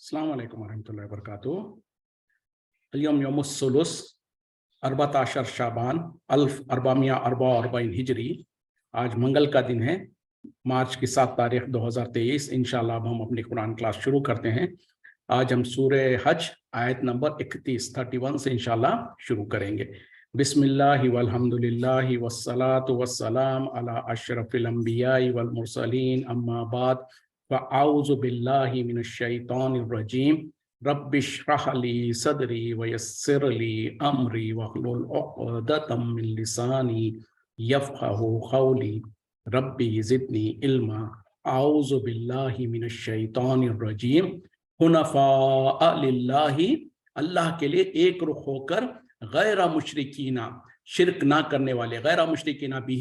अस्सलाम वालेकुम वरहमतुल्लाहि वबरकातुहू। अल-यौम यौमुस-सुलूस 14 शाबान 1444 हिजरी। आज मंगल का दिन है, मार्च की 7 तारीख 2023। इंशाल्लाह अब हम अपनी कुरान क्लास शुरू करते हैं। आज हम सूरह हज आयत नंबर 31 से इंशाल्लाह शुरू करेंगे। बिस्मिल्लाहि वल्हम्दुलिल्लाहि वस्सलातु वस्सलाम अला अशरफिल अंबियाई वल मुरसलीन अम्मा बाद फ़अऊज़ु बिल्लाहि मिनश शैतानिर रजीम रब्बिश्रह ली सदरी वयस्सिर ली अमरी वहलुल उक़दतम मिन लिसानी यफ़क़हू क़ौली रब्बी ज़िदनी इल्मा। अऊज़ु बिल्लाहि मिनश शैतानिर रजीम हुनफ़ा लिल्लाहि, अल्लाह के लिए एक रुख होकर, गैर मुशरिकीना, शिरक ना करने वाले, गैर मुशरिकीना भी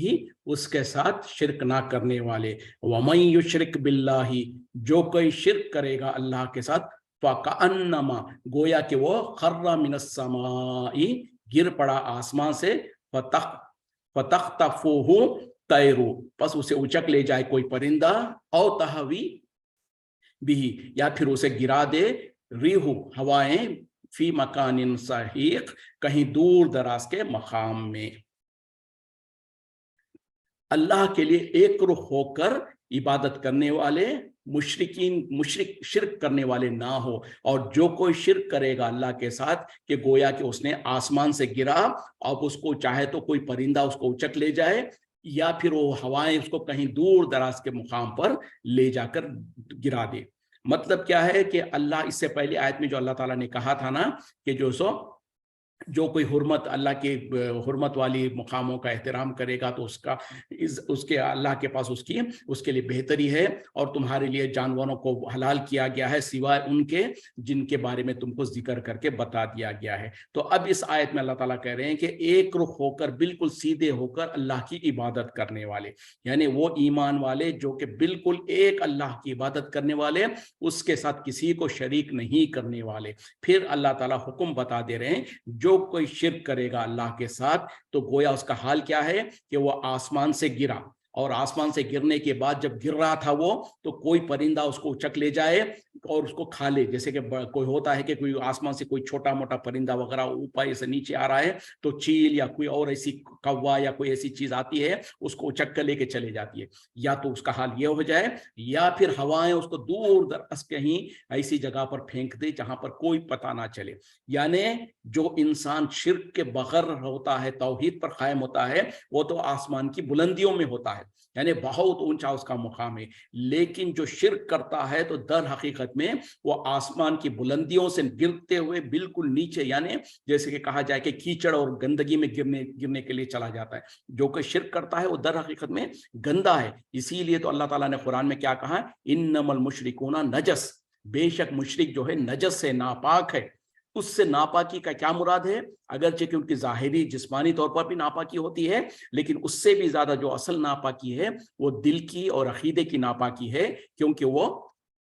उसके साथ शिरक ना करने वाले। वमन युशरिक बिल्लाहि, जो कोई शिरक करेगा अल्लाह के साथ, फ़कअन्नमा, गोया कि वो खर्रा मिनस समाई, गिर पड़ा आसमान से, फतख्तफुहु तैरू, बस उसे उचक ले जाए कोई परिंदा, औ तहवी बिही, या फिर उसे गिरा दे, रिहु, हवाएं, फी मकानिन सहीक, कहीं दूर दराज के मकाम में। अल्लाह के लिए एक रुख होकर इबादत करने वाले, मुशरिक शिरक करने वाले ना हो। और जो कोई शिरक करेगा अल्लाह के साथ, कि गोया कि उसने आसमान से गिरा, अब उसको चाहे तो कोई परिंदा उसको उचक ले जाए, या फिर वो हवाएं उसको कहीं दूर दराज के मुकाम पर ले जाकर गिरा दे। मतलब क्या है कि अल्लाह, इससे पहले आयत में जो अल्लाह ताला ने कहा था ना कि जो कोई हुर्मत, अल्लाह के हुर्मत वाली मुकामों का एहतराम करेगा तो उसके अल्लाह के पास उसके लिए बेहतरी है, और तुम्हारे लिए जानवरों को हलाल किया गया है सिवाय उनके जिनके बारे में तुमको जिक्र करके बता दिया गया है। तो अब इस आयत में अल्लाह ताला कह रहे हैं कि एक रुख होकर, बिल्कुल सीधे होकर अल्लाह की इबादत करने वाले, यानी वो ईमान वाले जो कि बिल्कुल एक अल्लाह की इबादत करने वाले, उसके साथ किसी को शरीक नहीं करने वाले। फिर अल्लाह ताला हुक्म बता दे रहे हैं, जो कोई शिर्क करेगा अल्लाह के साथ, तो गोया उसका हाल क्या है कि वो आसमान से गिरा, और आसमान से गिरने के बाद जब गिर रहा था वो, तो कोई परिंदा उसको उचक ले जाए और उसको खा ले। जैसे कि कोई होता है कि कोई आसमान से कोई छोटा मोटा परिंदा वगैरह ऊपर से नीचे आ रहा है, तो चील या कोई और ऐसी कौवा या कोई ऐसी चीज आती है, उसको उचक कर लेके चले जाती है। या तो उसका हाल ये हो जाए, या फिर हवाएं उसको दूर दराज कहीं ऐसी जगह पर फेंक दे जहां पर कोई पता ना चले। यानी जो इंसान शिर्क के बगैर होता है, तौहीद पर कायम होता है, वो तो आसमान की बुलंदियों में होता है, यानी बहुत ऊंचा उसका मुकाम है। लेकिन जो शिर्क करता है तो दर हकीकत में वो आसमान की बुलंदियों से गिरते हुए बिल्कुल नीचे, यानी जैसे कि कहा जाए कि कीचड़ और गंदगी में गिरने के लिए चला जाता है। जो कोई शिर्क करता है वो दर हकीकत में गंदा है। इसीलिए तो अल्लाह ताला ने कुरान में क्या कहा, इन्नमल मुशरिकूना नजस, बेशक मुशरिक जो है नजस से, नापाक है। उससे नापाकी का क्या मुराद है? अगरचे कि उनकी जाहिरी जिस्मानी तौर पर भी नापाकी होती है, लेकिन उससे भी ज्यादा जो असल नापाकी है वो दिल की और अकीदे की नापाकी है, क्योंकि वो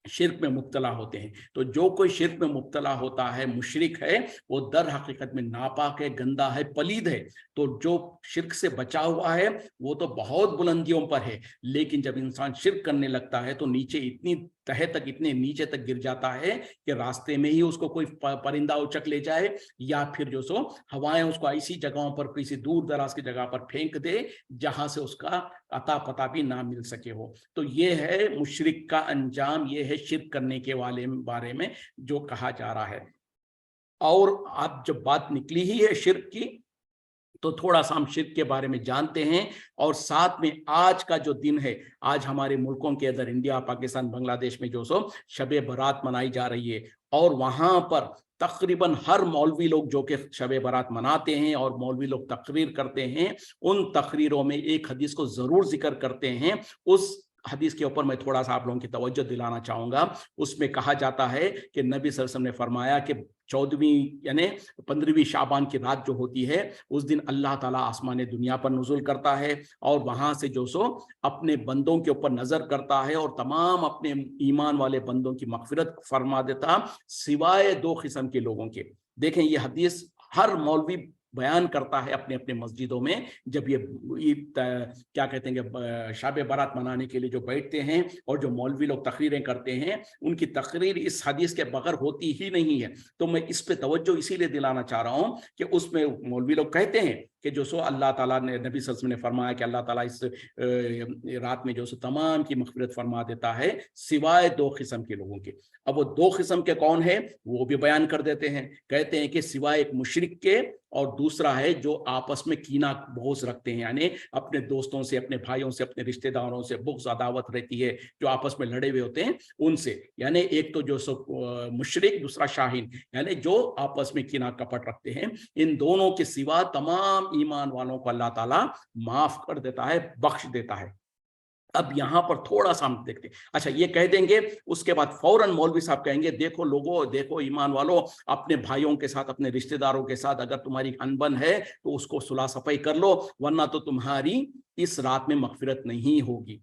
शिर्क में मुब्तला होते हैं। तो जो कोई शिर्क में मुब्तला होता है, मुशरिक है, वो दर हकीकत में नापाक है, गंदा है, पलीद है। तो जो शिर्क से बचा हुआ है वो तो बहुत बुलंदियों पर है, लेकिन जब इंसान शिर्क करने लगता है तो नीचे इतनी तहे तक, इतने नीचे तक गिर जाता है कि रास्ते में ही उसको कोई परिंदा उचक ले जाए, या फिर जो सो हवाएं उसको ऐसी जगहों पर, किसी दूर दराज की जगह पर फेंक दे जहां से उसका अता पता भी ना मिल सके हो। तो ये है मुशरिक का अंजाम, ये है शिर्क करने के बारे में जो कहा जा रहा है। और अब जब बात निकली ही है शिर्क की, तो थोड़ा सा हम शिर्क के बारे में जानते हैं। और साथ में आज का जो दिन है, आज हमारे मुल्कों के अंदर, इंडिया, पाकिस्तान, बांग्लादेश में जो सो शबे बारात मनाई जा रही है, और वहां पर तकरीबन हर मौलवी लोग जो कि शबे बारात मनाते हैं और मौलवी लोग तकरीर करते हैं, उन तकरीरों में एक हदीस को जरूर जिक्र करते हैं। उस हदीस के ऊपर मैं थोड़ा सा आप लोगों की तवज्जो दिलाना चाहूंगा। उसमें कहा जाता है कि नबी सल्लल्लाहु अलैहि वसल्लम ने फरमाया कि 14वीं यानी 15वीं शाबान की रात जो होती है, उस दिन अल्लाह ताला आसमान दुनिया पर नुज़ुल करता है, और वहां से जो सो अपने बंदों के ऊपर नजर करता है और तमाम अपने ईमान वाले बंदों की मगफिरत फरमा देता, सिवाय 2 किस्म के लोगों के। देखें, ये हदीस हर मौलवी بیان کرتا ہے اپنے اپنے مسجدوں میں جب یہ عید کیا کہتے ہیں کہ شب برات منانے کے لیے جو بیٹھتے ہیں اور جو مولوی لوگ تقریریں کرتے ہیں، ان کی تقریر اس حدیث کے بغیر ہوتی ہی نہیں ہے۔ تو میں اس پہ توجہ اسی لیے دلانا چاہ رہا ہوں کہ اس میں مولوی لوگ کہتے ہیں کہ جو سو اللہ تعالیٰ نے، نبی صلی اللہ علیہ وسلم نے فرمایا کہ اللہ تعالیٰ اس رات میں جو سو تمام کی مغفرت فرما دیتا ہے سوائے 2 قسم کے لوگوں کے۔ اب وہ 2 قسم کے کون ہیں وہ بھی بیان کر دیتے ہیں، کہتے ہیں کہ سوائے ایک مشرک کے، اور دوسرا ہے جو آپس میں کینہ بغض رکھتے ہیں، یعنی اپنے دوستوں سے، اپنے بھائیوں سے، اپنے رشتہ داروں سے بغض عداوت رہتی ہے، جو آپس میں لڑے ہوئے ہوتے ہیں ان سے، یعنی ایک تو جو سو مشرک، دوسرا شاہین، یعنی جو آپس میں کینہ کپٹ رکھتے ہیں۔ ان دونوں کے سوا تمام ایمان والوں کو اللہ تعالیٰ معاف کر دیتا ہے، بخش دیتا ہے۔ اب یہاں پر تھوڑا سا ہم دیکھتے ہیں، اچھا یہ کہہ دیں گے، اس کے بعد فوراً مولوی صاحب کہیں گے دیکھو لوگوں، دیکھو ایمان والو، اپنے بھائیوں کے ساتھ، اپنے رشتہ داروں کے ساتھ اگر تمہاری انبن ہے تو اس کو صلح صفائی کر لو، ورنہ تو تمہاری اس رات میں مغفرت نہیں ہوگی۔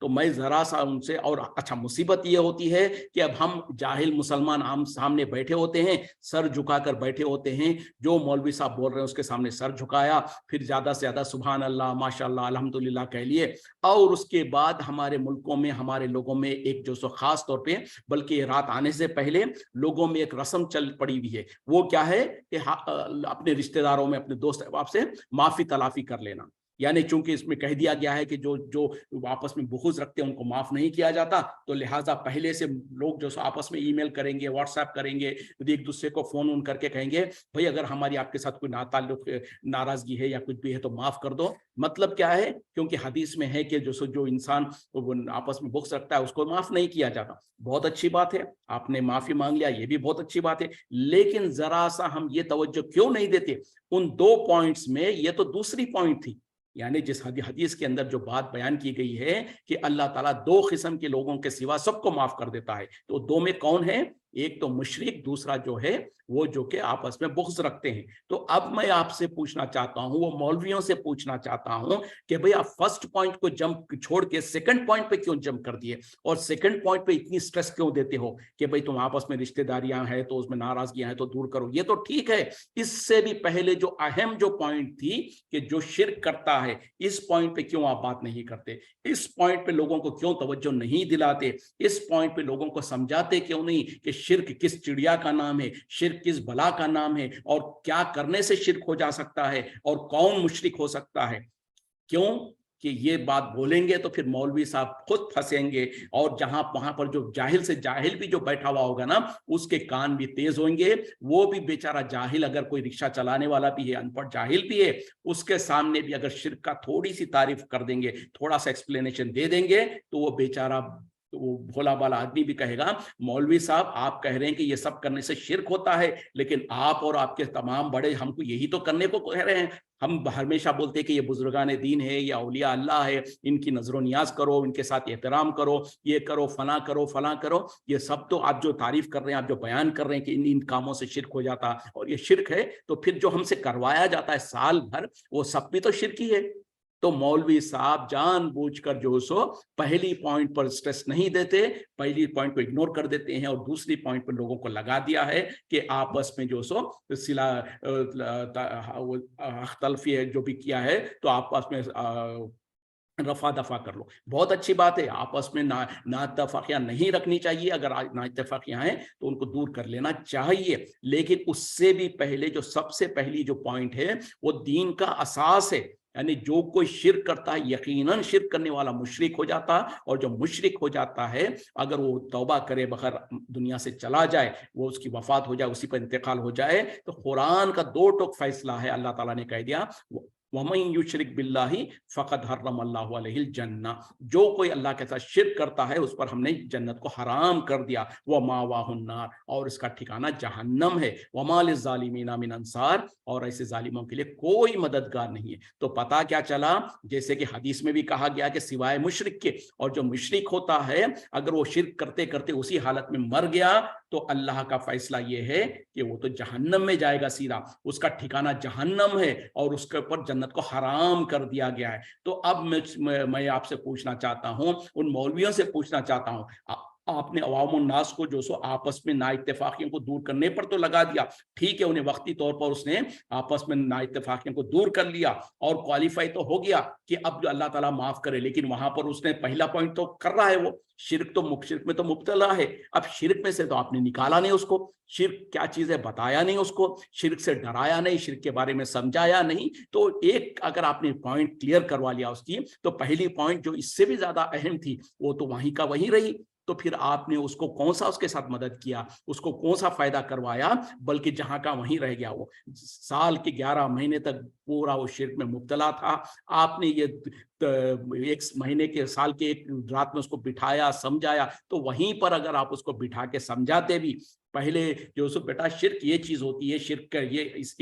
تو میں ذرا سا ان سے، اور اچھا مصیبت یہ ہوتی ہے کہ اب ہم جاہل مسلمان ہم سامنے بیٹھے ہوتے ہیں، سر جھکا کر بیٹھے ہوتے ہیں، جو مولوی صاحب بول رہے ہیں اس کے سامنے سر جھکایا، پھر زیادہ سے زیادہ سبحان اللہ، ماشاء اللہ، الحمدللہ کہہ لیے، اور اس کے بعد ہمارے ملکوں میں، ہمارے لوگوں میں ایک جو سو خاص طور پہ، بلکہ یہ رات آنے سے پہلے لوگوں میں ایک رسم چل پڑی ہوئی ہے، وہ کیا ہے کہ اپنے رشتہ داروں میں، اپنے دوست احباب سے معافی تلافی کر لینا، یعنی چونکہ اس میں کہہ دیا گیا ہے کہ جو آپس میں بغض رکھتے ہیں ان کو معاف نہیں کیا جاتا، تو لہٰذا پہلے سے لوگ جو آپس میں ای میل کریں گے، واٹس ایپ کریں گے، ایک دوسرے کو فون کر کے کہیں گے بھائی اگر ہماری آپ کے ساتھ کوئی ناتعلق ناراضگی ہے یا کچھ بھی ہے تو معاف کر دو۔ مطلب کیا ہے؟ کیونکہ حدیث میں ہے کہ جو انسان آپس میں بغض رکھتا ہے اس کو معاف نہیں کیا جاتا۔ بہت اچھی بات ہے، آپ نے معافی مانگ لیا، یہ بھی بہت اچھی بات ہے، لیکن ذرا سا ہم یہ توجہ کیوں نہیں دیتے ان 2 پوائنٹس میں؟ یہ تو دوسری پوائنٹ تھی، یعنی جس حدیث کے اندر جو بات بیان کی گئی ہے کہ اللہ تعالیٰ 2 قسم کے لوگوں کے سوا سب کو معاف کر دیتا ہے، تو 2 میں کون ہے؟ ایک تو مشرک، دوسرا جو ہے وہ جو کہ آپس میں بغض رکھتے ہیں۔ تو اب میں آپ سے پوچھنا چاہتا ہوں، وہ مولویوں سے پوچھنا چاہتا ہوں کہ بھئی آپ فرسٹ پوائنٹ کو جمپ چھوڑ کے سیکنڈ پوائنٹ پہ کیوں جمپ کر دیے، اور سیکنڈ پوائنٹ پہ اتنی سٹریس کیوں دیتے ہو کہ بھئی تم آپس میں رشتہ داریاں ہیں تو اس میں ناراضگیاں ہیں تو دور کرو؟ یہ تو ٹھیک ہے، اس سے بھی پہلے جو اہم جو پوائنٹ تھی کہ جو شرک کرتا ہے، اس پوائنٹ پہ کیوں آپ بات نہیں کرتے؟ اس پوائنٹ پہ لوگوں کو کیوں توجہ نہیں دلاتے؟ اس پوائنٹ پہ لوگوں کو سمجھاتے کیوں نہیں کہ شرک کس چڑیا کا نام ہے، شرک کس بلا کا نام ہے، اور کیا کرنے سے شرک ہو جا سکتا ہے، اور کون مشرک ہو سکتا ہے؟ کیوں کہ یہ بات بولیں گے تو پھر مولوی صاحب خود پھنسیں گے، اور جہاں وہاں پر جو جاہل سے جاہل بھی جو بیٹھا ہوا ہوگا نا، اس کے کان بھی تیز ہویں گے، وہ بھی بیچارہ جاہل، اگر کوئی رکشہ چلانے والا بھی ہے، ان پڑھ جاہل بھی ہے، اس کے سامنے بھی اگر شرک کا تھوڑی سی تعریف کر دیں گے، تھوڑا سا ایکسپلینیشن دے دیں گے، تو وہ بیچارہ وہ بھولا بالا آدمی بھی کہے گا مولوی صاحب آپ کہہ رہے ہیں کہ یہ سب کرنے سے شرک ہوتا ہے، لیکن آپ اور آپ کے تمام بڑے ہم کو یہی تو کرنے کو کہہ رہے ہیں۔ ہم ہمیشہ بولتے ہیں کہ یہ بزرگان دین ہے یا اولیاء اللہ ہے، ان کی نظر و نیاز کرو، ان کے ساتھ احترام کرو، یہ کرو، فلاں کرو، فلاں کرو، یہ سب تو آپ جو تعریف کر رہے ہیں، آپ جو بیان کر رہے ہیں کہ ان کاموں سے شرک ہو جاتا، اور یہ شرک ہے، تو پھر جو ہم سے کروایا جاتا ہے سال بھر، وہ سب بھی تو شرک ہی ہے۔ تو مولوی صاحب جان بوجھ کر جو سو پہلی پوائنٹ پر سٹریس نہیں دیتے، پہلی پوائنٹ کو اگنور کر دیتے ہیں، اور دوسری پوائنٹ پر لوگوں کو لگا دیا ہے کہ آپس میں جو سو اختلافی ہے جو بھی کیا ہے تو آپس میں رفع دفع کر لو۔ بہت اچھی بات ہے، آپس میں نا اتفاقیاں نہیں رکھنی چاہیے، اگر نا اتفاقیاں ہیں تو ان کو دور کر لینا چاہیے، لیکن اس سے بھی پہلے جو سب سے پہلی جو پوائنٹ ہے وہ دین کا اساس ہے، یعنی جو کوئی شرک کرتا ہے یقیناً شرک کرنے والا مشرک ہو جاتا، اور جو مشرک ہو جاتا ہے اگر وہ توبہ کرے بغیر دنیا سے چلا جائے، وہ اس کی وفات ہو جائے، اسی پر انتقال ہو جائے، تو قرآن کا 2 ٹوک فیصلہ ہے، اللہ تعالیٰ نے کہہ دیا وَمَن يُشْرِكْ بِاللَّهِ فَقَدْ حَرَّمَ اللَّهُ عَلَيْهِ الْجَنَّةَ، جو کوئی اللہ کے ساتھ شرک کرتا ہے اس پر ہم نے جنت کو حرام کر دیا، وَمَأْوَاهُ النَّارُ، اور اس کا ٹھکانہ جہنم ہے، وَمَا لِلظَّالِمِينَ مِنْ أَنصَارٍ، اور ایسے ظالموں کے لیے کوئی مددگار نہیں ہے۔ تو پتہ کیا چلا، جیسے کہ حدیث میں بھی کہا گیا کہ سوائے مشرک کے، اور جو مشرک ہوتا ہے اگر وہ شرک کرتے کرتے اسی حالت میں مر گیا تو اللہ کا فیصلہ یہ ہے کہ وہ تو جہنم میں جائے گا سیدھا، اس کا ٹھکانہ جہنم ہے، اور اس کے اوپر جنت کو حرام کر دیا گیا ہے۔ تو اب میں آپ سے پوچھنا چاہتا ہوں، ان مولویوں سے پوچھنا چاہتا ہوں، आपने अवाम उन्नास को जो सो आपस में नाइत्तेफाकियों को दूर करने पर तो लगा दिया, ठीक है, उन्हें वक्ती तौर पर उसने आपस में नाइत्तेफाकियों को दूर कर लिया और क्वालिफाई तो हो गया कि अब अल्लाह ताला माफ करे, लेकिन वहां पर उसने पहला पॉइंट तो कर रहा है, वो शिर्क में तो मुब्तला है। अब शिर्क में से तो आपने निकाला नहीं उसको, शिर्क क्या चीज है बताया नहीं उसको, शिर्क से डराया नहीं, शिर्क के बारे में समझाया नहीं। तो एक अगर आपने पॉइंट क्लियर करवा लिया उसकी, तो पहली पॉइंट जो इससे भी ज्यादा अहम थी वो तो वहीं का वहीं रही। तो फिर आपने उसको कौन सा उसके साथ मदद किया, उसको कौन सा फायदा करवाया, बल्कि जहां का वहीं रह गया। वो साल के 11 महीने तक पूरा वो शिर्क में मुब्तला था। आपने ये एक महीने के साल के एक रात में उसको बिठाया, समझाया, तो वहीं पर अगर आप उसको बिठा के समझाते भी पहले जो सो बेटा शिर्क ये चीज होती है, शिर्क कर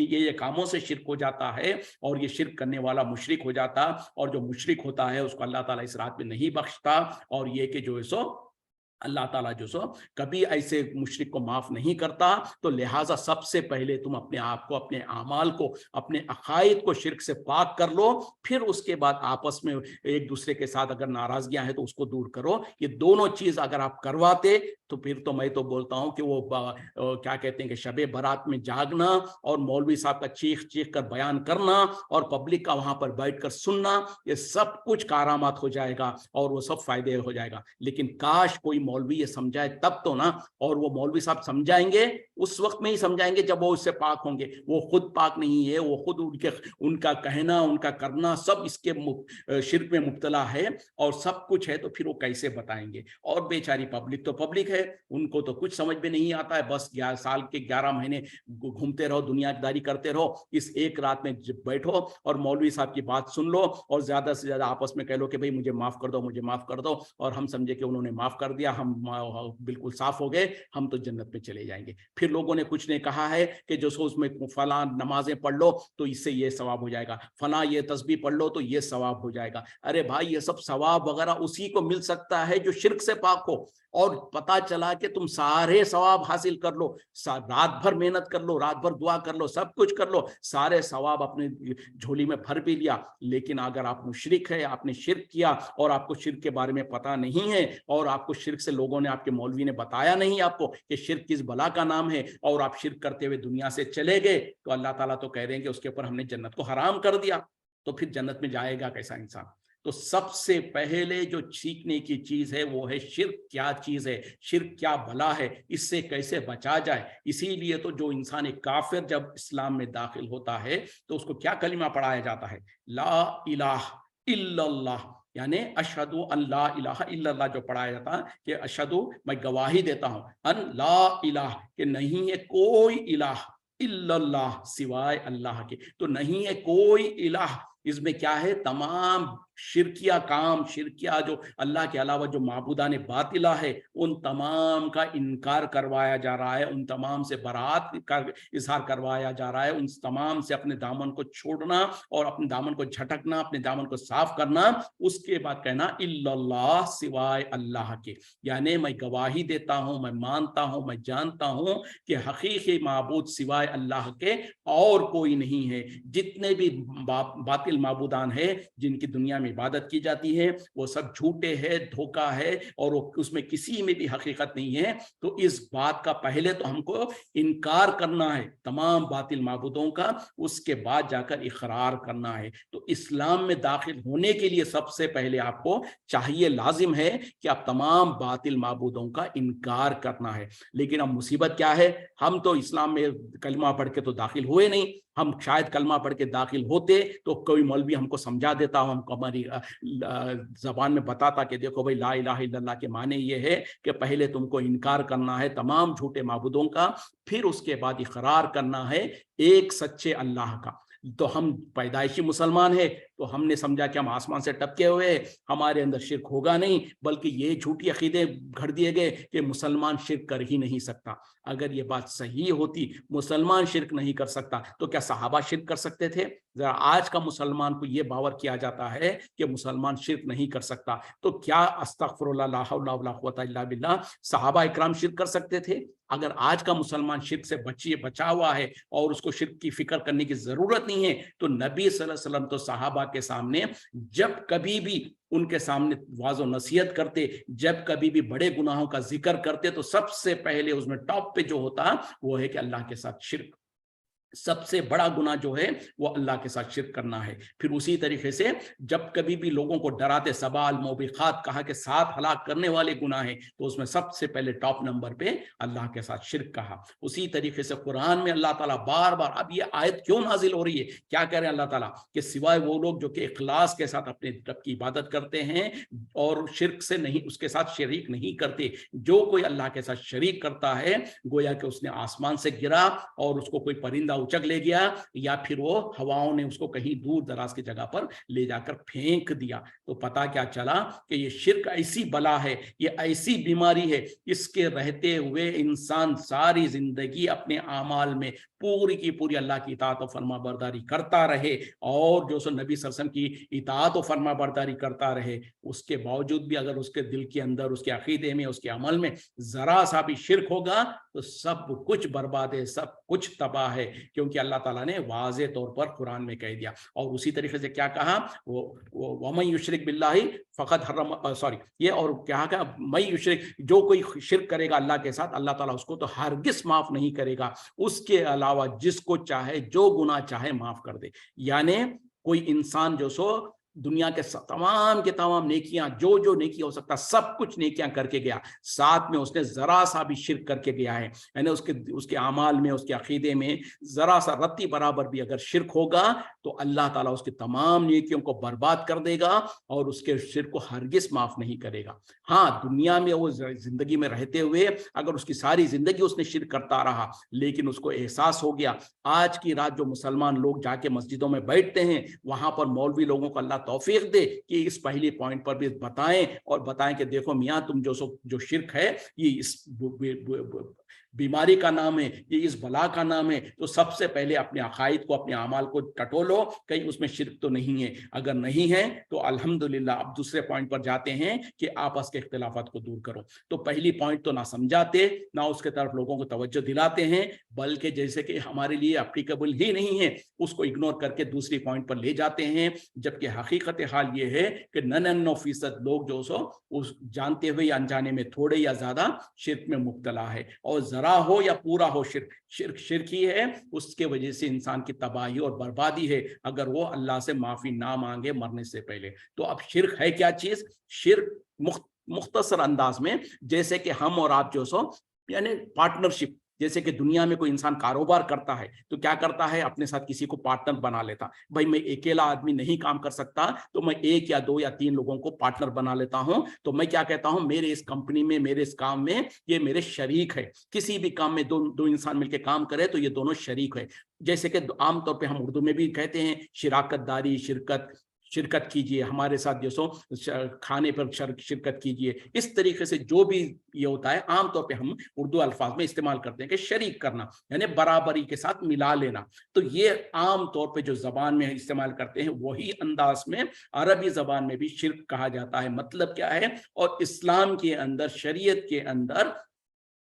ये कामों से शिर्क हो जाता है और ये शिर्क करने वाला मुशरिक हो जाता, और जो मुशरिक होता है उसको अल्लाह ताला इस रात में नहीं बख्शता, और ये कि जो है सो अल्लाह ताला जो सो कभी ऐसे मुशरिक को माफ नहीं करता। तो लिहाजा सबसे पहले तुम अपने आप को, अपने आमाल को, अपने अकायद को शिर्क से पाक कर लो, फिर उसके बाद आपस में एक दूसरे के साथ अगर नाराजगियां हैं तो उसको दूर करो। ये दोनों चीज अगर आप करवाते तो फिर तो मैं तो बोलता हूं कि वो क्या कहते हैं कि शबे बारात में जागना और मौलवी साहब का चीख चीख कर बयान करना और पब्लिक का वहां पर बैठकर सुनना, ये सब कुछ कारामात हो जाएगा और वो सब फायदे हो जाएगा। लेकिन काश कोई मौलवी ये समझाए तब तो ना, और वो मौलवी साहब समझाएंगे उस वक्त में ही समझाएंगे जब वो उससे पाक होंगे। वो खुद पाक नहीं है, वो खुद उनका कहना, उनका करना सब इसके शिर्क में मुब्तला है और सब कुछ है, तो फिर वो कैसे बताएंगे। और बेचारी पब्लिक तो पब्लिक है, उनको तो कुछ समझ में नहीं आता है, बस साल के 11 महीने घूमते रहो, दुनियादारी करते रहो, इस एक रात में बैठो और मौलवी साहब की बात सुन लो और ज्यादा से ज्यादा आपस में कह लो कि भाई मुझे माफ कर दो, मुझे माफ कर दो, और हम समझे कि उन्होंने माफ कर दिया, हम बिल्कुल साफ हो गए, हम तो जन्नत में चले जाएंगे। फिर लोगों ने कुछ ने कहा है कि जो सो उसमें फला नमाजें पढ़ लो तो इससे ये सवाब हो जाएगा, फला ये तस्बीह पढ़ लो तो ये सवाब हो जाएगा। अरे भाई ये सब सवाब वगैरह उसी को मिल सकता है जो शिर्क से पाक हो। और पता चला कि तुम सारे सवाब हासिल कर लो, रात भर मेहनत कर लो, रात भर दुआ कर लो, सब कुछ कर लो, सारे सवाब अपने झोली में भर भी लिया, लेकिन अगर आप मुशरिक है, आपने शिर्क किया और आपको शिर्क के बारे में पता नहीं है, और आपको शिर्क से लोगों ने, आपके मौलवी ने बताया नहीं आपको कि शिर्क किस बला का नाम है, और आप शिर्क करते हुए दुनिया से चले गए, तो अल्लाह ताला तो कह देंगे उसके ऊपर हमने जन्नत को हराम कर दिया। तो फिर जन्नत में जाएगा कैसा इंसान। तो सबसे पहले जो सीखने की चीज है वो है शिर्क क्या चीज है, शिर्क क्या भला है, इससे कैसे बचा जाए। इसीलिए तो जो इंसान एक काफिर जब इस्लाम में दाखिल होता है तो उसको क्या कलिमा पढ़ाया जाता है, ला इलाहा इल्लल्लाह, यानी अशहदु अल्ला इलाहा इल्लल्लाह जो पढ़ाया जाता है कि अशहदु मैं गवाही देता हूं, अन ला इलाह कि नहीं है कोई इलाह, इल्लल्लाह सिवाय अल्लाह के। तो नहीं है कोई इलाह, इसमें क्या है, तमाम शिरकिया काम, शिरकिया जो अल्लाह के अलावा जो माबूदान बातिला है उन तमाम का इनकार करवाया जा रहा है, उन तमाम से बरात का इजहार करवाया जा रहा है, उन तमाम से अपने दामन को छोड़ना और अपने दामन को झटकना, अपने दामन को साफ करना। उसके बाद कहना इल्लल्लाह सिवाय अल्लाह के, यानी मैं गवाही देता हूं, मैं मानता हूं, मैं जानता हूं कि हकीकी माबूद सिवाय अल्लाह के और कोई नहीं है। जितने भी बातिल माबूदान है जिनकी दुनिया में इबादत की जाती है वो सब झूठे हैं, धोखा है, और उसमें किसी में भी हकीकत नहीं है। तो इस बात का पहले तो हमको इनकार करना है तमाम बातिल माबूदों का, उसके बाद जाकर इकरार करना है। तो इस्लाम में दाखिल होने के लिए सबसे पहले आपको चाहिए, लाजिम है कि आप तमाम बातिल माबूदों का इनकार करना है। लेकिन अब मुसीबत क्या है, हम तो इस्लाम में कलमा पढ़ के तो दाखिल हुए नहीं, हम शायद कलमा पढ़ के दाखिल होते तो कोई मौलवी हमको समझा देता, हमको हमारी जबान में बताता कि देखो भाई ला इलाहा इल्लल्लाह के माने ये है कि पहले तुमको इनकार करना है तमाम झूठे माबूदों का, फिर उसके बाद इकरार करना है एक सच्चे अल्लाह का। तो हम पैदाइशी मुसलमान है तो हमने समझा कि हम आसमान से टपके हुए हैं, हमारे अंदर शिर्क होगा नहीं, बल्कि ये झूठी अकीदे घर दिए गए कि मुसलमान शिर्क कर ही नहीं सकता। अगर ये बात सही होती, मुसलमान शिर्क नहीं कर सकता, तो क्या सहाबा शिर्क कर सकते थे? जरा आज का मुसलमान को ये बावर किया जाता है कि मुसलमान शिर्क नहीं कर सकता, तो क्या अस्तगफिरुल्लाह ला हौला वला कुव्वता इल्ला बिल्लाह सहाबा इकराम शिर्क कर सकते थे? अगर आज का मुसलमान शिर्क से बचा हुआ है और उसको शिर्क की फिक्र करने की जरूरत नहीं है, तो नबी सल्लल्लाहु अलैहि वसल्लम तो सहाबा के सामने जब कभी भी उनके सामने वाज़ो नसीहत करते, जब कभी भी बड़े गुनाहों का जिक्र करते तो सबसे पहले उसमें टॉप पे जो होता वो है कि अल्लाह के साथ शिर्क। सबसे बड़ा गुनाह जो है वो अल्लाह के साथ शिर्क करना है। फिर उसी तरीके से जब कभी भी लोगों को डराते, सबाल मोबिखात कहा कि 7 हलाक करने वाले गुनाह हैं, तो उसमें सबसे पहले टॉप नंबर पे अल्लाह के साथ शिर्क कहा। उसी तरीके से कुरान में अल्लाह ताला बार बार, अब ये आयत क्यों नाजिल हो रही है, क्या कह रहे हैं अल्लाह ताला कि सिवाय वो लोग जो कि इखलास के साथ अपने रब की इबादत करते हैं और शिर्क से नहीं, उसके साथ शरीक नहीं करते, जो कोई अल्लाह के साथ शरीक करता है गोया कि उसने आसमान से गिरा और उसको कोई परिंदा उचक ले गया, या फिर वो हवाओं ने उसको कहीं दूर दराज की जगह पर ले जाकर फेंक दिया। तो पता क्या चला कि ये शिर्क ऐसी बला है, ये ऐसी बीमारी है, इसके रहते हुए इंसान सारी जिंदगी अपने आमाल में पूरी की पूरी अल्लाह की इताअत और फरमा बरदारी करता रहे और जो सो नबी सल्लल्लाहु अलैहि वसल्लम की इताअत और फरमा बरदारी करता रहे, उसके बावजूद भी अगर उसके दिल के अंदर, उसके अकीदे में, उसके अमल में जरा सा भी शिर्क होगा तो सब कुछ बर्बाद है, सब कुछ तबाह है, क्योंकि अल्लाह ताला ने वाज़े तौर पर कुरान में कह दिया। और उसी तरीके से क्या कहा, वो वमन युशरिक बिल्लाहि फ़क़द हर्रम, सॉरी ये, और क्या कहा, मैं युशरिक, जो कोई शिर्क करेगा अल्लाह के साथ, अल्लाह ताला उसको तो हरगिज़ माफ नहीं करेगा, उसके अलावा जिसको चाहे जो गुनाह चाहे माफ कर दे। यानी कोई इंसान जो सो दुनिया के तमाम के तमाम नेकियां, जो जो नेकी हो सकता सब कुछ नेकियां करके गया, साथ में उसने जरा सा भी शिर्क करके गया है, यानी उसके आमाल में, उसके अकीदे में जरा सा रत्ती बराबर भी अगर शिर्क होगा तो अल्लाह ताला उसकी तमाम नेकियों को बर्बाद कर देगा और उसके शिर्क को हरगिज माफ नहीं करेगा। हाँ, दुनिया में वो जिंदगी में रहते हुए अगर उसकी सारी जिंदगी उसने शिर्क करता रहा, लेकिन उसको एहसास हो गया, आज की रात जो मुसलमान लोग जाके मस्जिदों में बैठते हैं, वहां पर मौलवी लोगों को अल्लाह तौफीक दे कि इस पहली पॉइंट पर भी बताएं और बताएं कि देखो मियाँ, तुम जो शिर्क है ये इस बीमारी का नाम है, ये इस बला का नाम है, तो सबसे पहले अपने अकायद को, अपने अमाल को टटोलो, कहीं उसमें शिर्क तो नहीं है। अगर नहीं है तो अल्हम्दुलिल्लाह अब दूसरे पॉइंट पर जाते हैं कि आपस के इख्तिलाफात को दूर करो। तो पहली पॉइंट तो ना समझाते, ना उसके तरफ लोगों को तवज्जो दिलाते हैं, बल्कि जैसे कि हमारे लिए एप्लीकेबल ही नहीं है उसको इग्नोर करके दूसरी पॉइंट पर ले जाते हैं, जबकि हकीकत हाल ये है कि 99% लोग जो सो उस जानते हुए या अनजाने में थोड़े या ज्यादा शिर्क में मुब्तला है, और जरा हो या पूरा हो शिर्क ही है, उसके वजह से इंसान की तबाही और बर्बादी है अगर वो अल्लाह से माफी ना मांगे मरने से पहले। तो अब शिर्क है क्या चीज? शिर्क मुख्तसर अंदाज में, जैसे कि हम और आप जो सो यानी पार्टनरशिप, जैसे कि दुनिया में कोई इंसान कारोबार करता है तो क्या करता है, अपने साथ किसी को पार्टनर बना लेता। भाई मैं अकेला आदमी नहीं काम कर सकता तो मैं 1 या 2 या 3 लोगों को पार्टनर बना लेता हूं। तो मैं क्या कहता हूं, मेरे इस कंपनी में, मेरे इस काम में ये मेरे शरीक है। किसी भी काम में दो इंसान मिलकर काम करे तो ये दोनों शरीक है। जैसे कि आमतौर पर हम उर्दू में भी कहते हैं शिराकतदारी, शिरकत कीजिए, हमारे साथ जो सो खाने पर शिरकत कीजिए। इस तरीके से जो भी ये होता है आमतौर पे हम उर्दू अल्फाज में इस्तेमाल करते हैं कि शरीक करना, यानी बराबरी के साथ मिला लेना। तो ये आम तौर पे जो जबान में इस्तेमाल करते हैं वही अंदाज में अरबी जबान में भी शिर्क कहा जाता है। मतलब क्या है, और इस्लाम के अंदर, शरीयत के अंदर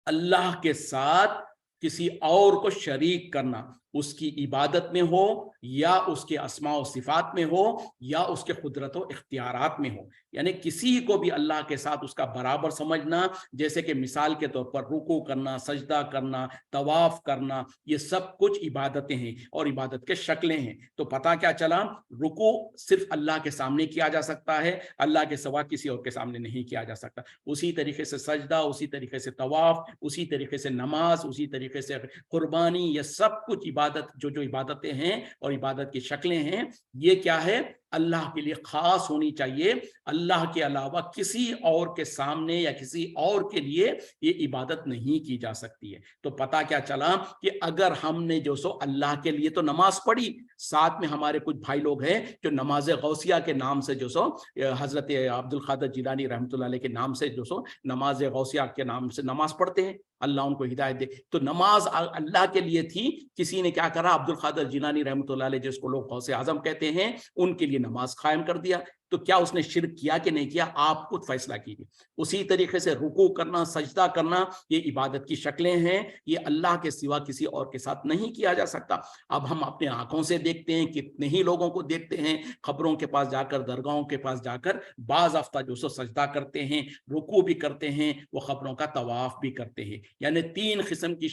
अल्लाह के साथ किसी और को शरीक करना, उसकी इबादत में हो या उसके अस्मा और सिफात में हो या उसके कुदरत और इख्तियारात में हो, यानी किसी को भी अल्लाह के साथ उसका बराबर समझना। जैसे कि मिसाल के तौर पर रुकू करना, सजदा करना, तवाफ करना, ये सब कुछ इबादतें हैं और इबादत के शक्लें हैं। तो पता क्या चला, रुकू सिर्फ अल्लाह के सामने किया जा सकता है, अल्लाह के सिवा किसी और के सामने नहीं किया जा सकता। उसी तरीके से सजदा, उसी तरीके से तवाफ, उसी तरीके से नमाज, उसी तरीके से कुर्बानी, ये सब कुछ इबादत, जो इबादतें हैं और इबादत की शक्लें हैं, ये क्या है, अल्लाह के लिए खास होनी चाहिए। अल्लाह के अलावा किसी और के सामने या किसी और के लिए ये इबादत नहीं की जा सकती है। तो पता क्या चला कि अगर हमने जो सो अल्लाह के लिए तो नमाज पढ़ी, साथ में हमारे कुछ भाई लोग हैं जो नमाज गौसिया के नाम से जो सो हजरत अब्दुल कादिर जिलानी रहमतुल्लाह अलैह के नाम से जो सो नमाज गौसिया के नाम से नमाज पढ़ते हैं, अल्लाह उनको हिदायत दे। तो नमाज अल्लाह के लिए थी, किसी ने क्या करा, अब्दुल कादिर जिलानी रहमतुल्लाह अलैह जिसको लोग गौसे आजम कहते हैं, उनके लिए नमाज कायम कर दिया। तो क्या उसने शिर्क किया कि नहीं किया, आप खुद फैसला कीजिए। उसी तरीके से रुकू करना, सजदा करना, ये इबादत की शक्लें हैं, ये अल्लाह के सिवा किसी और के साथ नहीं किया जा सकता। अब हम अपने आंखों से देखते हैं, कितने ही लोगों को देखते हैं खबरों के पास जाकर, दरगाहों के पास जाकर बाज आफ्ता जो सो सजदा करते हैं, रुकू भी करते हैं, वो खबरों का तवाफ भी करते हैं। यानी 3 किस्म की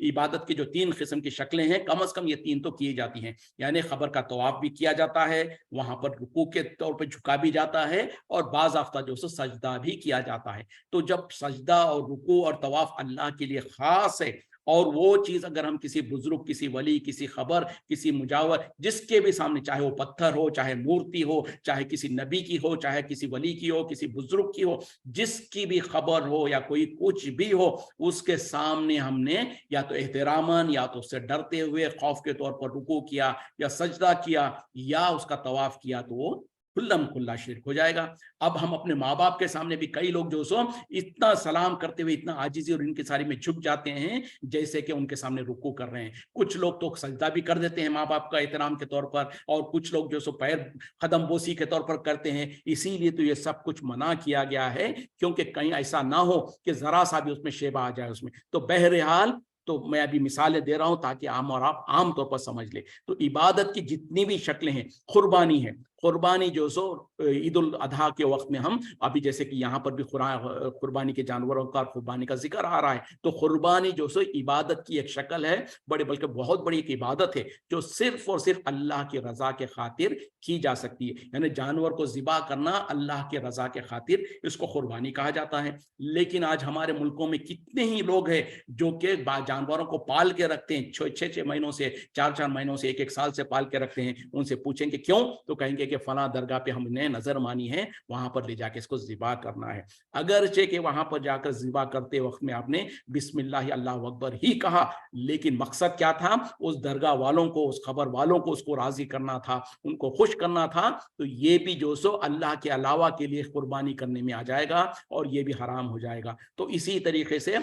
इबादत की जो 3 किस्म की शक्लें हैं, कम से कम ये 3 तो की जाती हैं। यानी खबर का तवाफ भी किया जाता है, वहां पर रुकू के तौर पर झुका भी जाता है, और बाज आफ्ता जो सो सजदा भी किया जाता है। तो जब सजदा और रुकू और तवाफ अल्लाह के लिए खास है, और वो चीज अगर हम किसी बुजुर्ग, किसी वली, किसी खबर, किसी मुजावर, जिसके भी सामने, चाहे वो पत्थर हो, चाहे मूर्ति हो, चाहे किसी नबी की हो, चाहे किसी वली की हो, किसी बुजुर्ग की हो, जिसकी भी खबर हो या कोई कुछ भी हो, उसके सामने हमने या तो एहतरामन, या तो उससे डरते हुए खौफ के तौर पर रुकू किया या सजदा किया या उसका तवाफ किया, तो वो खुल्लम खुल्ला शिर्क हो जाएगा। अब हम अपने माँ बाप के सामने भी कई लोग जो सो इतना सलाम करते हुए, इतना आजिजी और इनकी सारी में झुक जाते हैं जैसे कि उनके सामने रुकू कर रहे हैं। कुछ लोग तो सजदा भी कर देते हैं माँ बाप का एहतराम के तौर पर, और कुछ लोग जो सो पैर कदम बोसी के तौर पर करते हैं। इसीलिए तो ये सब कुछ मना किया गया है, क्योंकि कहीं ऐसा ना हो कि जरा सा भी उसमें शेबा आ जाए उसमें। तो बहरहाल, तो मैं अभी मिसालें दे रहा हूं ताकि आम और आप आम तौर पर समझ ले। तो इबादत की जितनी भी शक्लें हैं, कुर्बानी है, कुर्बानी जो सो ईद उल अधा के वक्त में हम अभी जैसे कि यहाँ पर भी कुर्बानी के जानवरों का कुर्बानी का जिक्र आ रहा है, तो कुर्बानी जो सो इबादत की एक शक्ल है, बल्कि बहुत बड़ी एक इबादत है, जो सिर्फ और सिर्फ अल्लाह की रजा के खातिर की जा सकती है। यानी जानवर को ज़िबा करना अल्लाह के रजा के खातिर, इसको कुर्बानी कहा जाता है। लेकिन आज हमारे मुल्कों में कितने ही लोग हैं जो कि जानवरों को पाल के रखते हैं, 6-6 महीनों से, 4-4 महीनों से, 1-1 साल से पाल के रखते हैं। उनसे पूछेंगे क्यों, तो कहेंगे कि फला दरगाह पे हमने नजर मानी है, वहां पर ले जाके इसको ज़िबा करना है। अगरचे कि वहां पर जाकर ज़िबा करते वक्त में आपने बिस्मिल्लाह अल्लाहु अकबर ही कहा, लेकिन मकसद क्या था, उस दरगाह वालों को, उस खबर वालों को उसको राजी करना था, उनको खुश करना था। तो ये भी जो सो अल्लाह के अलावा के लिए कुर्बानी करने में आ जाएगा, और ये भी हराम हो जाएगा। तो इसी तरीके से,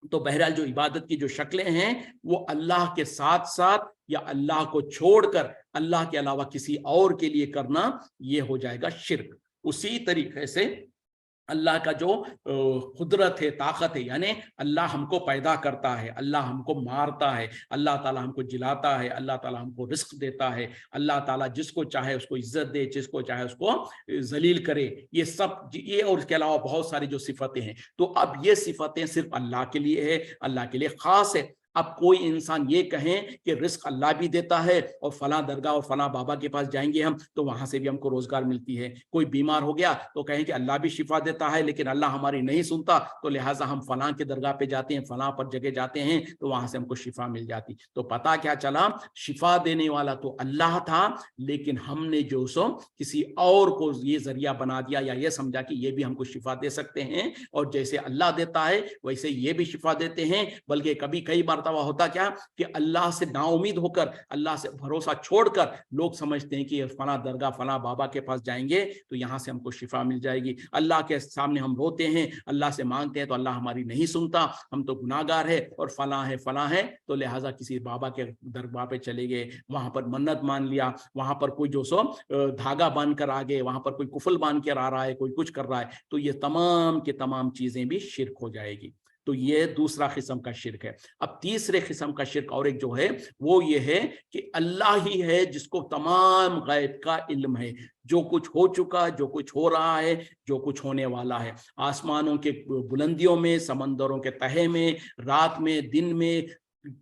तो बहरहाल जो इबादत की जो शक्लें हैं, वो अल्लाह के साथ साथ या अल्लाह को छोड़कर अल्लाह के अलावा किसी और के लिए करना, ये हो जाएगा शिर्क। उसी तरीके से अल्लाह का जो कुदरत है, ताकत है, यानी अल्लाह हमको पैदा करता है, अल्लाह हमको मारता है, अल्लाह ताला हमको जिलाता है, अल्लाह ताला हमको रिस्क देता है, अल्लाह ताला जिसको चाहे उसको इज्जत दे, जिसको चाहे उसको जलील करे, ये सब, ये और इसके अलावा बहुत सारी जो सिफतें हैं। तो अब ये सिफतें सिर्फ अल्लाह के लिए है, अल्लाह के लिए खास है। अब कोई इंसान ये कहें कि रिस्क अल्लाह भी देता है, और फला दरगाह और फला बाबा के पास जाएंगे हम तो वहां से भी हमको रोजगार मिलती है। कोई बीमार हो गया तो कहें कि अल्लाह भी शिफा देता है, लेकिन अल्लाह हमारी नहीं सुनता, तो लिहाजा हम फला के दरगाह पे जाते हैं, फला पर जगह जाते हैं, तो वहां से हमको शिफा मिल जाती। तो पता क्या चला, शिफा देने वाला तो अल्लाह था, लेकिन हमने जो सो किसी और को ये जरिया बना दिया, या ये समझा कि ये भी हमको शिफा दे सकते हैं, और जैसे अल्लाह देता है वैसे ये भी शिफा देते हैं। बल्कि कभी कई बार होता क्या कि अल्लाह से नाउमीद होकर, अल्लाह से भरोसा छोड़कर लोग समझते हैं कि फला दरगाह, फला बाबा के पास जाएंगे तो यहां से हमको शिफा मिल जाएगी। अल्लाह के सामने हम रोते हैं, अल्लाह से मांगते हैं, तो अल्लाह हमारी नहीं सुनता, हम तो गुनाहगार है और फला है, तो लिहाजा किसी बाबा के दरगाह पे चले गए, वहां पर मन्नत मान लिया, वहां पर कोई जो सो धागा बांध कर आ गए, वहां पर कोई कुफल बांध कर आ रहा है, कोई कुछ कर रहा है, तो ये तमाम की तमाम चीजें भी शिर्क हो जाएगी। तो ये दूसरा किस्म का शिर्क है। अब तीसरे किस्म का शिर्क और एक जो है, वो ये है कि अल्लाह ही है जिसको तमाम गैब का इल्म है, जो कुछ हो चुका, जो कुछ हो रहा है, जो कुछ होने वाला है, आसमानों के बुलंदियों में, समंदरों के तहे में, रात में, दिन में,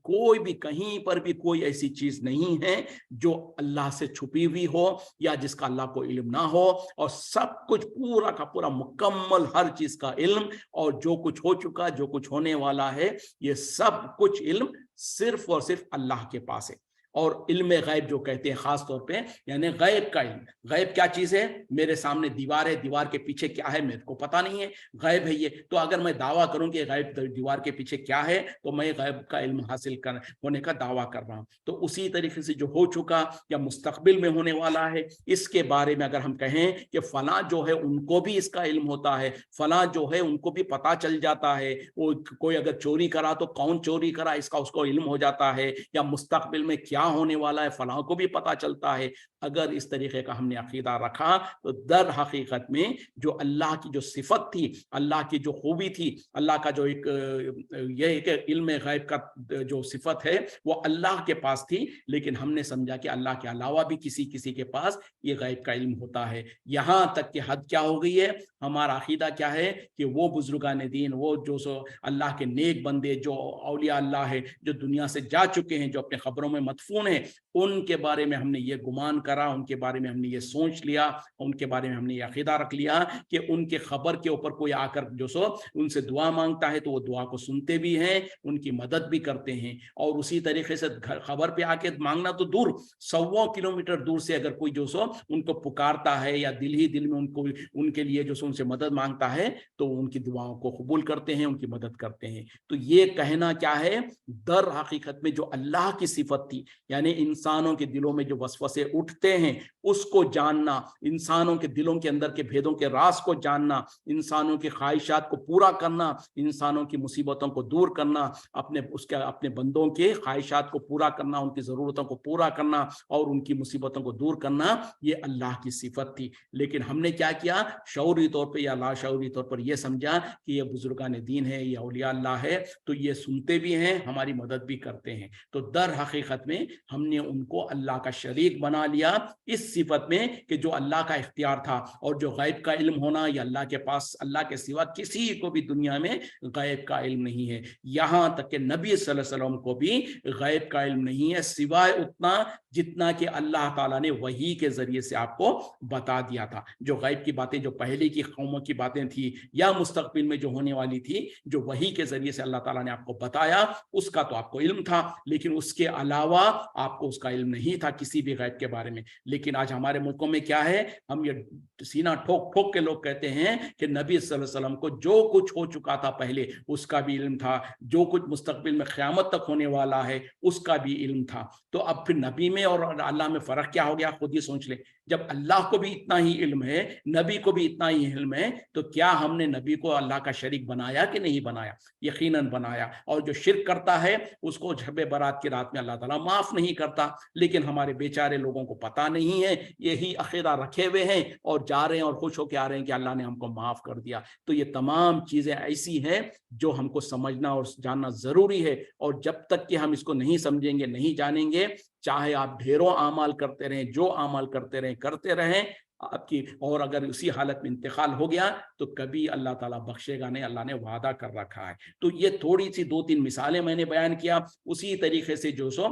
कोई भी कहीं पर भी कोई ऐसी चीज नहीं है जो अल्लाह से छुपी हुई हो या जिसका अल्लाह को इल्म ना हो। और सब कुछ पूरा का पूरा मुकम्मल हर चीज का इल्म, और जो कुछ हो चुका, जो कुछ होने वाला है, ये सब कुछ इल्म सिर्फ और सिर्फ अल्लाह के पास है। और इल्म गैब जो कहते हैं खास तौर पे, यानी गैब का इल्म। गैब क्या चीज है, मेरे सामने दीवार है, दीवार के पीछे क्या है मेरे को पता नहीं है, गैब है ये। तो अगर मैं दावा करूं कि गैब दीवार के पीछे क्या है, तो मैं गैब का इल्म हासिल होने का दावा कर रहा हूं। तो उसी तरीके से जो हो चुका या मुस्तकबिल में होने वाला है, इसके बारे में अगर हम कहें कि फला जो है उनको भी इसका इल्म होता है, फला जो है उनको भी पता चल जाता है, वो कोई अगर चोरी करा तो कौन चोरी करा इसका उसको इल्म हो जाता है, या मुस्तकबिल में क्या क्या होने वाला है फलां को भी पता चलता है। अगर इस तरीके का हमने अकीदा रखा तो दर हकीकत में जो अल्लाह की जो सिफत थी, अल्लाह की जो खूबी थी, अल्लाह का जो ये एक इल्म गैब का जो सिफत है वो अल्लाह के पास थी, लेकिन हमने समझा कि अल्लाह के अलावा भी किसी किसी के पास ये गैब का इल्म होता है। यहाँ तक कि हद क्या हो गई है, हमारा अकीदा क्या है कि वो बुजुर्गान दीन, वो जो सो अल्लाह के नेक बंदे, जो औलिया अल्लाह है, जो दुनिया से जा चुके हैं, जो अपने खबरों में मदफून हैं, उनके बारे में हमने ये गुमान करा, उनके बारे में हमने ये सोच लिया, उनके बारे में हमने ये अकीदा रख लिया कि उनके खबर के ऊपर कोई आकर जो सो उनसे दुआ मांगता है तो वो दुआ को सुनते भी हैं, उनकी मदद भी करते हैं। और उसी तरीके से खबर पे आके मांगना तो दूर, 100 किलोमीटर दूर से अगर कोई जो सो उनको पुकारता है या दिल ही दिल में उनको उनके लिए जो सो उनसे मदद मांगता है तो उनकी दुआओं को कबूल करते हैं, उनकी मदद करते हैं। तो ये कहना क्या है, दर हकीकत में जो अल्लाह की सिफत थी, यानी इंसानों के दिलों में जो वसवसे उठते हैं उसको जानना, इंसानों के दिलों के अंदर के भेदों के राज को जानना, इंसानों की ख्वाहिशात को पूरा करना, इंसानों की मुसीबतों को दूर करना, अपने बंदों के ख्वाहिशात को पूरा करना, उनकी ज़रूरतों को पूरा करना और उनकी मुसीबतों को दूर करना, ये अल्लाह की सिफत थी। लेकिन हमने क्या किया, शऊरी तौर पर या लाशऊरी तौर पर यह समझा कि ये बुजुर्गान दीन है, ये औलिया अल्लाह है, तो ये सुनते भी हैं, हमारी मदद भी करते हैं। तो दर हकीकत में हमने उनको अल्लाह का शरीक बना लिया इस सिफत में कि जो अल्लाह का इख्तियार था, और जो गैब का इल्म होना, या अल्लाह के पास, अल्लाह के सिवा किसी को भी दुनिया में गैब का इल्म नहीं है। यहाँ तक कि नबी सल्लल्लाहु अलैहि वसल्लम को भी गैब का इल्म नहीं है, सिवाय उतना जितना कि अल्लाह ताला ने वही के जरिए से आपको बता दिया था। जो गैब की बातें, जो पहले की कौमों की बातें थी या मुस्तकबिल में जो होने वाली थी, जो वही के जरिए से अल्लाह ताला ने आपको बताया, उसका तो आपको इल्म था, लेकिन उसके अलावा आपको उसका इल्म नहीं था किसी भी गैब के बारे में। लेकिन आज हमारे मुल्कों में क्या है, हम ये सीना ठोक ठोक के लोग कहते हैं कि नबी सल्लल्लाहु अलैहि वसल्लम को जो कुछ हो चुका था पहले उसका भी इल्म था, जो कुछ मुस्तकबिल में क़यामत तक होने वाला है उसका भी इल्म था। तो अब फिर नबी में और अल्लाह में फ़र्क क्या हो गया, खुद ही सोच ले। जब अल्लाह को भी इतना ही इल्म है, नबी को भी इतना ही इल्म है, तो क्या हमने नबी को अल्लाह का शरीक बनाया कि नहीं बनाया? यकीनन बनाया। और जो शिर्क करता है उसको शब बारात की रात में अल्लाह ताला माफ़ नहीं करता, लेकिन हमारे बेचारे लोगों को पता नहीं है, यही अक़ीदा रखे हुए हैं और जा रहे हैं और खुश होकर आ रहे हैं कि अल्लाह ने हमको माफ़ कर दिया। तो ये तमाम चीज़ें ऐसी हैं जो हमको समझना और जानना ज़रूरी है, और जब तक कि हम इसको नहीं समझेंगे, नहीं जानेंगे, चाहे आप ढेरों आमाल करते रहें, जो आमाल करते रहें आपकी, और अगर उसी हालत में इंतकाल हो गया तो कभी अल्लाह ताला बख्शेगा नहीं, अल्लाह ने वादा कर रखा है। तो ये थोड़ी सी 2-3 मिसालें मैंने बयान किया। उसी तरीके से जो सो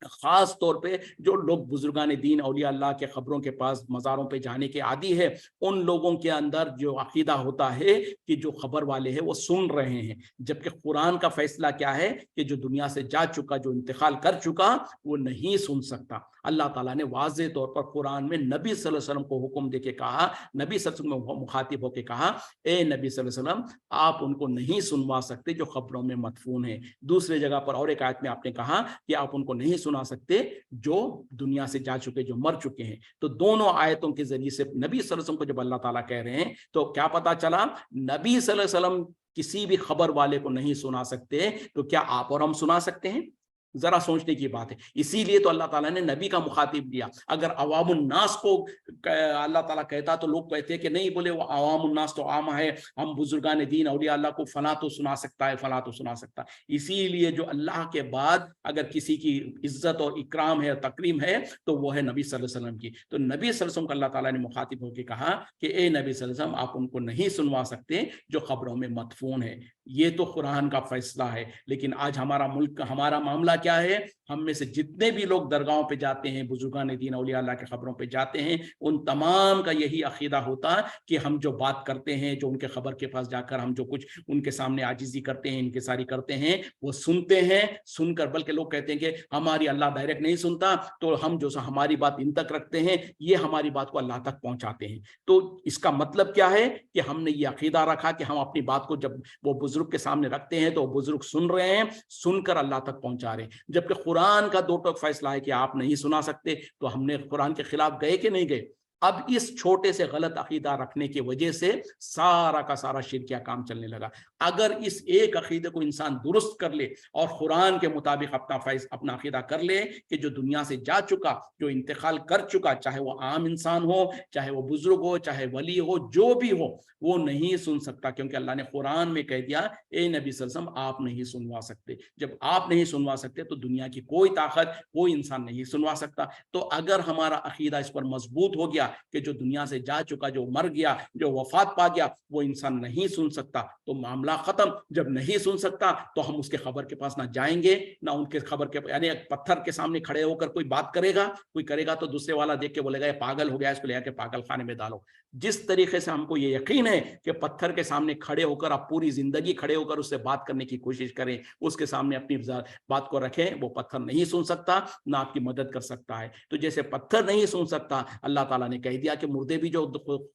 खास तौर पे जो लोग बुजुर्गान दीन, औलिया अल्लाह के खबरों के पास, मज़ारों पे जाने के आदी है, उन लोगों के अंदर जो अकीदा होता है कि जो खबर वाले हैं वो सुन रहे हैं, जबकि कुरान का फैसला क्या है कि जो दुनिया से जा चुका, जो इंतकाल कर चुका, वो नहीं सुन सकता। अल्लाह ताला ने वाज़े तौर पर कुरान में नबी सल्लल्लाहु अलैहि वसल्लम को हुक्म देके कहा, नबी सल्लल्लाहु अलैहि वसल्लम मुखातिब होकर कहा, ए नबी सल्लल्लाहु अलैहि वसल्लम, आप उनको नहीं सुनवा सकते जो खबरों में मदफून है। दूसरे जगह पर और एक आयत में आपने कहा कि आप उनको नहीं सुना सकते जो दुनिया से जा चुके, जो मर चुके हैं। तो दोनों आयतों के जरिए से नबी सल्लल्लाहु अलैहि वसल्लम को जब अल्लाह ताला कह रहे हैं, तो क्या पता चला, नबी सल्लल्लाहु अलैहि वसल्लम किसी भी खबर वाले को नहीं सुना सकते, तो क्या आप और हम सुना सकते हैं? जरा सोचने की बात है। इसीलिए तो अल्लाह ताला ने नबी का मुखातिब दिया। अगर अवामुन नास को अल्लाह ताला कहता तो लोग कहते हैं कि नहीं, बोले वो अवामुन नास तो आम है, हम बुजुर्गान दीन औलिया अल्लाह को फला तो सुना सकता है, फला तो सुना सकता है। इसीलिए जो अल्लाह के बाद अगर किसी की इज्जत और इकराम है, तकरीम है, तो वो है नबी सल्लल्लाहु अलैहि वसल्लम की। तो नबी सल्लल्लाहु अलैहि वसल्लम को अल्लाह ताला ने मुखातिब होकर कहा कि ए नबी सल्लल्लाहु अलैहि वसल्लम, आप उनको नहीं सुनवा सकते जो खबरों में मदफून है। ये तो कुरान का फैसला है। लेकिन आज हमारा मुल्क, हमारा मामला क्या है, हम में से जितने भी लोग दरगाहों पे जाते हैं, बुजुर्गान दीन औलिया अल्लाह के खबरों पे जाते हैं, उन तमाम का यही अकीदा होता कि हम जो बात करते हैं, जो उनके खबर के पास जाकर हम जो कुछ उनके सामने आजिज़ी करते हैं, इनके सारी करते हैं, वो सुनते हैं। सुनकर बल्कि लोग कहते हैं कि हमारी अल्लाह डायरेक्ट नहीं सुनता, तो हम जो हमारी बात इन तक रखते हैं, ये हमारी बात को अल्लाह तक पहुंचाते हैं। तो इसका मतलब क्या है कि हमने ये अकीदा रखा कि हम अपनी बात को जब वो बुजुर्ग के सामने रखते हैं तो बुजुर्ग सुन रहे हैं, सुनकर अल्लाह तक पहुंचा रहे हैं। जबकि कुरान का दो टोक फैसला है कि आप नहीं सुना सकते, तो हमने कुरान के खिलाफ गए कि नहीं गए? اب اس چھوٹے سے غلط عقیدہ رکھنے کی وجہ سے سارا کا سارا شرکیہ کام چلنے لگا۔ اگر اس ایک عقیدے کو انسان درست کر لے اور قرآن کے مطابق اپنا عقیدہ کر لے کہ جو دنیا سے جا چکا، جو انتقال کر چکا، چاہے وہ عام انسان ہو، چاہے وہ بزرگ ہو، چاہے ولی ہو، جو بھی ہو، وہ نہیں سن سکتا، کیونکہ اللہ نے قرآن میں کہہ دیا اے نبی صلی اللہ علیہ وسلم آپ نہیں سنوا سکتے۔ جب آپ نہیں سنوا سکتے تو دنیا کی کوئی طاقت، کوئی انسان نہیں سنوا سکتا۔ تو اگر ہمارا عقیدہ اس پر مضبوط ہو گیا کہ جو دنیا سے جا چکا، جو مر گیا، جو وفات پا گیا، وہ انسان نہیں سن سکتا، تو معاملہ ختم۔ جب نہیں سن سکتا تو ہم اس کے خبر کے پاس نہ جائیں گے، نہ ان کے خبر کے، یعنی پتھر کے سامنے کھڑے ہو کر کوئی بات کرے گا، کوئی کرے گا تو دوسرے والا دیکھ کے بولے گا یہ پاگل ہو گیا، اس کو لے کے پاگل خانے میں ڈالو۔ جس طریقے سے ہم کو یہ یقین ہے کہ پتھر کے سامنے کھڑے ہو کر آپ پوری زندگی کھڑے ہو کر اس سے بات کرنے کی کوشش کریں، اس کے سامنے اپنی بات کو رکھیں، وہ پتھر نہیں سن سکتا، نہ آپ کی مدد کر سکتا ہے۔ تو جیسے پتھر نہیں سن سکتا، اللہ تعالیٰ نے کہہ دیا کہ مردے بھی جو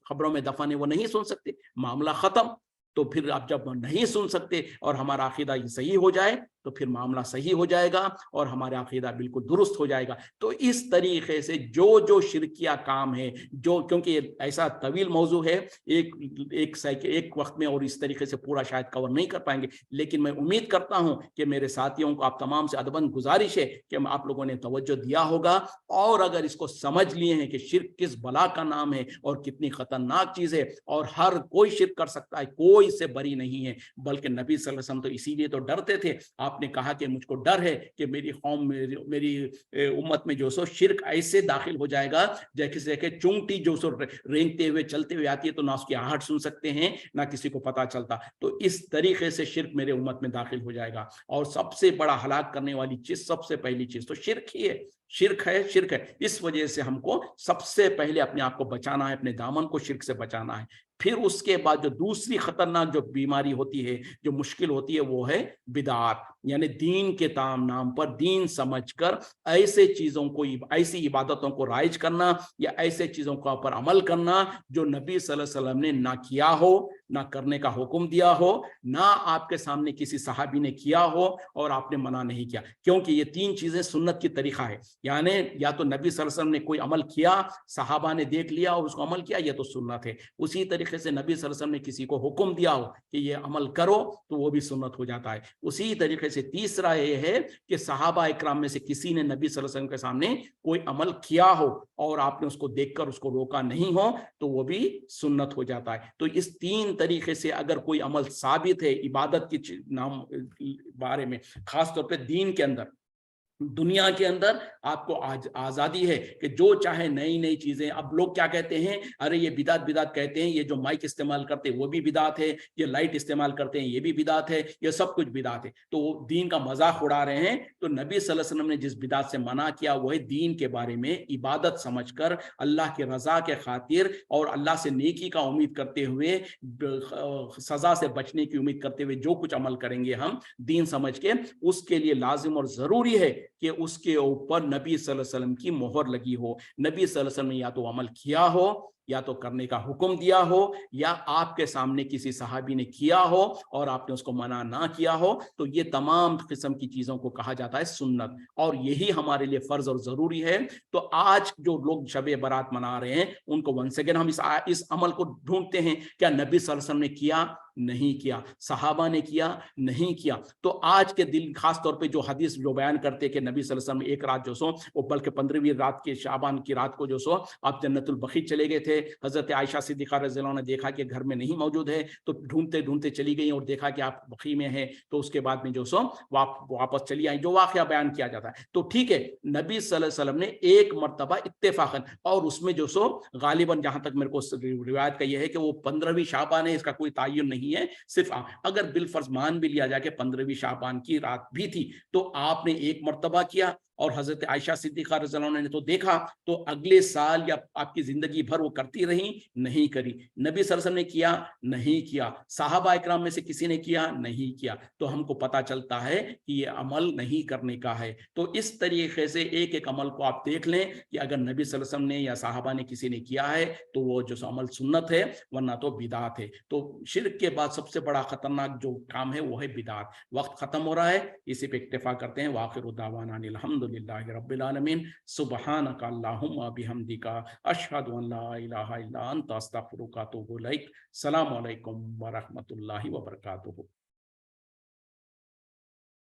قبروں میں دفن ہیں وہ نہیں سن سکتے، معاملہ ختم۔ تو پھر آپ جب نہیں سن سکتے اور ہمارا عقیدہ یہ صحیح ہو جائے تو پھر معاملہ صحیح ہو جائے گا اور ہمارا عقیدہ بالکل درست ہو جائے گا۔ تو اس طریقے سے جو شرکیہ کام ہے، جو کیونکہ یہ ایسا طویل موضوع ہے، ایک وقت میں اور اس طریقے سے پورا شاید کور نہیں کر پائیں گے، لیکن میں امید کرتا ہوں کہ میرے ساتھیوں کو، آپ تمام سے ادباً گزارش ہے کہ آپ لوگوں نے توجہ دیا ہوگا، اور اگر اس کو سمجھ لیے ہیں کہ شرک کس بلا کا نام ہے اور کتنی خطرناک چیز ہے، اور ہر کوئی شرک کر سکتا ہے، کوئی اس سے بری نہیں ہے، بلکہ نبی صلی اللہ علیہ وسلم تو اسی لیے تو ڈرتے تھے۔ آپ نے کہا کہ مجھ کو ڈر ہے کہ میری قوم، میری امت میں جو سو شرک ایسے داخل ہو جائے گا جیسے کہ چونٹی جو سو رینگتے ہوئے چلتے ہوئے آتی ہے تو نہ اس کی آہٹ سن سکتے ہیں، نہ کسی کو پتا چلتا۔ تو اس طریقے سے شرک میرے امت میں داخل ہو جائے گا، اور سب سے بڑا ہلاک کرنے والی چیز، سب سے پہلی چیز تو شرک ہی ہے، شرک ہے، شرک ہے۔ اس وجہ سے ہم کو سب سے پہلے اپنے آپ کو بچانا ہے، اپنے دامن کو شرک سے بچانا ہے۔ پھر اس کے بعد جو دوسری خطرناک جو بیماری ہوتی ہے، جو مشکل ہوتی ہے، وہ ہے بدعات، یعنی دین کے نام پر، دین سمجھ کر ایسے چیزوں کو، ایسی عبادتوں کو رائج کرنا، یا ایسے چیزوں کا پر عمل کرنا جو نبی صلی اللہ علیہ وسلم نے نہ کیا ہو، نہ کرنے کا حکم دیا ہو، نہ آپ کے سامنے کسی صحابی نے کیا ہو اور آپ نے منع نہیں کیا، کیونکہ یہ تین چیزیں سنت کی طریقہ ہے۔ یعنی یا تو نبی صلی اللہ علیہ وسلم نے کوئی عمل کیا، صحابہ نے دیکھ لیا اور اس کو عمل کیا، یہ تو سنت ہے۔ اسی طریقے سے نبی صلی اللہ علیہ وسلم نے کسی کو حکم دیا ہو کہ یہ عمل کرو تو وہ بھی سنت ہو جاتا ہے۔ اسی طریقے سے تیسرا یہ ہے کہ صحابہ اکرام میں سے کسی نے نبی صلی اللہ علیہ وسلم کے سامنے کوئی عمل کیا ہو اور آپ نے اس کو دیکھ کر اس کو روکا نہیں ہو تو وہ بھی سنت ہو جاتا ہے۔ تو اس تین طریقے سے اگر کوئی عمل ثابت ہے عبادت کی نام بارے میں، خاص طور پہ دین کے اندر، دنیا کے اندر آپ کو آزادی ہے کہ جو چاہے نئی نئی چیزیں۔ اب لوگ کیا کہتے ہیں، ارے یہ بدعت بدعت کہتے ہیں، یہ جو مائک استعمال کرتے ہیں وہ بھی بدعت ہے، یہ لائٹ استعمال کرتے ہیں یہ بھی بدعت ہے، یہ سب کچھ بدعت ہے، تو وہ دین کا مذاق اڑا رہے ہیں۔ تو نبی صلی اللہ علیہ وسلم نے جس بدعت سے منع کیا وہ ہے دین کے بارے میں عبادت سمجھ کر، اللہ کی رضا کے خاطر اور اللہ سے نیکی کا امید کرتے ہوئے، سزا سے بچنے کی امید کرتے ہوئے جو کچھ عمل کریں گے ہم دین سمجھ کے، اس کے لیے لازم اور ضروری ہے کہ اس کے اوپر نبی صلی اللہ علیہ وسلم کی مہر لگی ہو۔ نبی صلی اللہ علیہ وسلم نے یا تو عمل کیا ہو، یا تو کرنے کا حکم دیا ہو، یا آپ کے سامنے کسی صحابی نے کیا ہو اور آپ نے اس کو منع نہ کیا ہو، تو یہ تمام قسم کی چیزوں کو کہا جاتا ہے سنت، اور یہی ہمارے لیے فرض اور ضروری ہے۔ تو آج جو لوگ شب برات منا رہے ہیں ان کو ونس اگین ہم اس عمل کو ڈھونڈتے ہیں، کیا نبی صلی اللہ علیہ وسلم نے کیا؟ نہیں کیا۔ صحابہ نے کیا؟ نہیں کیا۔ تو آج کے دن خاص طور پہ جو حدیث جو بیان کرتے کہ نبی صلی اللہ علیہ وسلم ایک رات جو سو، وہ بلکہ 15ویں رات کے شعبان کی رات کو جو سو آپ جنت البقیع چلے گئے تھے، حضرت عائشہ صدیقہ رضی اللہ عنہ نے دیکھا کہ گھر میں نہیں موجود ہے، تو ڈھونڈتے ڈھونڈتے چلی گئی اور دیکھا کہ آپ بقیع میں ہیں، تو اس کے بعد میں جو سو واپس چلی آئی، جو واقعہ بیان کیا جاتا ہے۔ تو ٹھیک ہے، نبی صلی اللہ علیہ وسلم نے ایک مرتبہ اتفاقاً، اور اس میں جو سو غالباً جہاں تک میرے کو روایت کا یہ ہے کہ وہ 15ویں شعبان ہے، اس کا کوئی تعین نہیں ہے، صرف اگر بالفرض مان بھی لیا جائے کہ 15ویں شعبان کی رات بھی تھی، تو آپ نے ایک مرتبہ کیا، اور حضرت عائشہ صدیقہ رضی اللہ عنہ نے تو دیکھا، تو اگلے سال یا آپ کی زندگی بھر وہ کرتی رہی؟ نہیں کری۔ نبی صلی اللہ علیہ وسلم نے کیا؟ نہیں کیا۔ صحابہ اکرام میں سے کسی نے کیا؟ نہیں کیا۔ تو ہم کو پتا چلتا ہے کہ یہ عمل نہیں کرنے کا ہے۔ تو اس طریقے سے ایک ایک عمل کو آپ دیکھ لیں کہ اگر نبی صلی اللہ علیہ وسلم نے یا صحابہ نے کسی نے کیا ہے تو وہ جو عمل سنت ہے، ورنہ تو بدعت ہے۔ تو شرک کے بعد سب سے بڑا خطرناک جو کام ہے وہ ہے بدعت۔ وقت ختم ہو رہا ہے، اسی پہ اکتفا کرتے ہیں۔ وآخر دعوانا الحمد वल्हम्दुलिल्लाहि रब्बिल आलमीन। सुब्हानक अल्लाहुम्मा बिहम्दिका अशहदु अन ला इलाहा इल्ला अंता अस्तगफिरुका व अतूबु इलैक। अस्सलामु अलैकुम व रहमतुल्लाहि व बरकातुहू।